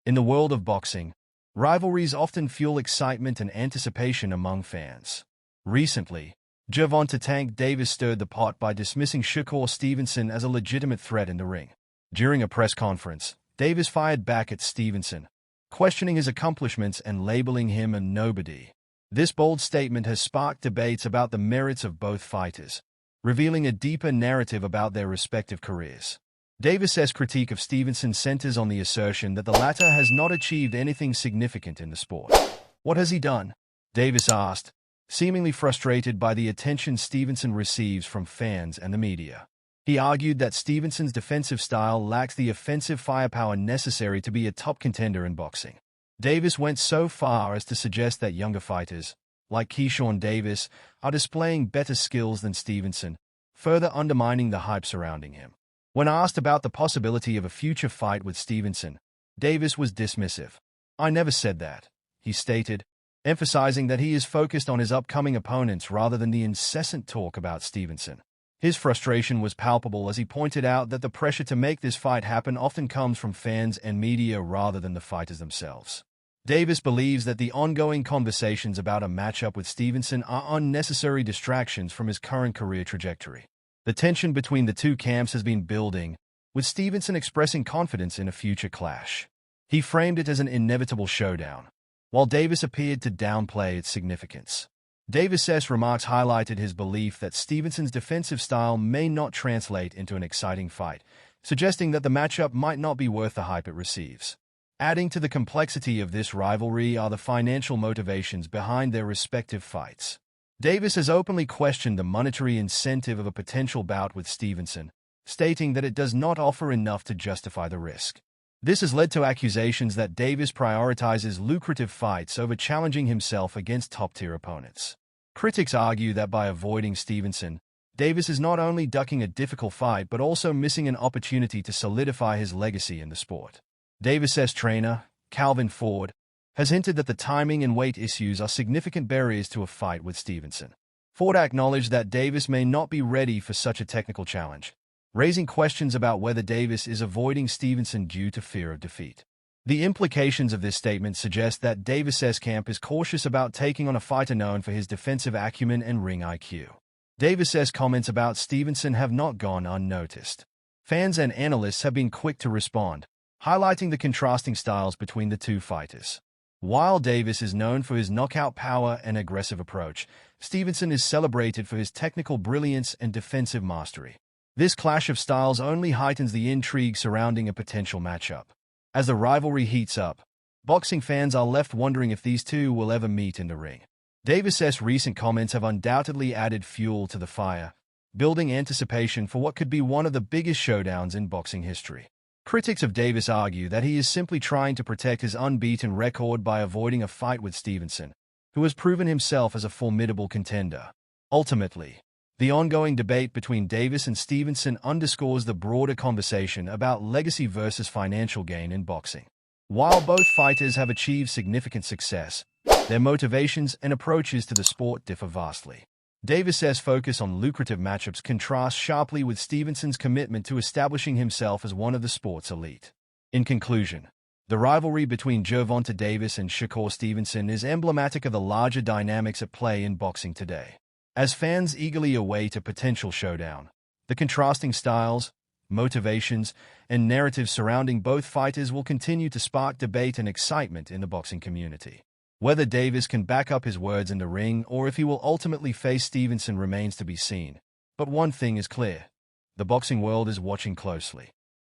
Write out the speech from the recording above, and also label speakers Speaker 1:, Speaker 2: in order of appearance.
Speaker 1: In the world of boxing, rivalries often fuel excitement and anticipation among fans. Recently, Gervonta Tank Davis stirred the pot by dismissing Shakur Stevenson as a legitimate threat in the ring. During a press conference, Davis fired back at Stevenson, questioning his accomplishments and labeling him a nobody. This bold statement has sparked debates about the merits of both fighters, revealing a deeper narrative about their respective careers. Davis's critique of Stevenson centers on the assertion that the latter has not achieved anything significant in the sport. "What has he done?" Davis asked, seemingly frustrated by the attention Stevenson receives from fans and the media. He argued that Stevenson's defensive style lacks the offensive firepower necessary to be a top contender in boxing. Davis went so far as to suggest that younger fighters, like Keyshawn Davis, are displaying better skills than Stevenson, further undermining the hype surrounding him. When asked about the possibility of a future fight with Stevenson, Davis was dismissive. "I never said that," he stated, emphasizing that he is focused on his upcoming opponents rather than the incessant talk about Stevenson. His frustration was palpable as he pointed out that the pressure to make this fight happen often comes from fans and media rather than the fighters themselves. Davis believes that the ongoing conversations about a matchup with Stevenson are unnecessary distractions from his current career trajectory. The tension between the two camps has been building, with Stevenson expressing confidence in a future clash. He framed it as an inevitable showdown, while Davis appeared to downplay its significance. Davis's remarks highlighted his belief that Stevenson's defensive style may not translate into an exciting fight, suggesting that the matchup might not be worth the hype it receives. Adding to the complexity of this rivalry are the financial motivations behind their respective fights. Davis has openly questioned the monetary incentive of a potential bout with Stevenson, stating that it does not offer enough to justify the risk. This has led to accusations that Davis prioritizes lucrative fights over challenging himself against top-tier opponents. Critics argue that by avoiding Stevenson, Davis is not only ducking a difficult fight but also missing an opportunity to solidify his legacy in the sport. Davis's trainer, Calvin Ford, has hinted that the timing and weight issues are significant barriers to a fight with Stevenson. Ford acknowledged that Davis may not be ready for such a technical challenge, raising questions about whether Davis is avoiding Stevenson due to fear of defeat. The implications of this statement suggest that Davis's camp is cautious about taking on a fighter known for his defensive acumen and ring IQ. Davis's comments about Stevenson have not gone unnoticed. Fans and analysts have been quick to respond, highlighting the contrasting styles between the two fighters. While Davis is known for his knockout power and aggressive approach, Stevenson is celebrated for his technical brilliance and defensive mastery. This clash of styles only heightens the intrigue surrounding a potential matchup. As the rivalry heats up, boxing fans are left wondering if these two will ever meet in the ring. Davis's recent comments have undoubtedly added fuel to the fire, building anticipation for what could be one of the biggest showdowns in boxing history. Critics of Davis argue that he is simply trying to protect his unbeaten record by avoiding a fight with Stevenson, who has proven himself as a formidable contender. Ultimately, the ongoing debate between Davis and Stevenson underscores the broader conversation about legacy versus financial gain in boxing. While both fighters have achieved significant success, their motivations and approaches to the sport differ vastly. Davis's focus on lucrative matchups contrasts sharply with Stevenson's commitment to establishing himself as one of the sport's elite. In conclusion, the rivalry between Gervonta Davis and Shakur Stevenson is emblematic of the larger dynamics at play in boxing today. As fans eagerly await a potential showdown, the contrasting styles, motivations, and narratives surrounding both fighters will continue to spark debate and excitement in the boxing community. Whether Davis can back up his words in the ring or if he will ultimately face Stevenson remains to be seen. But one thing is clear: the boxing world is watching closely.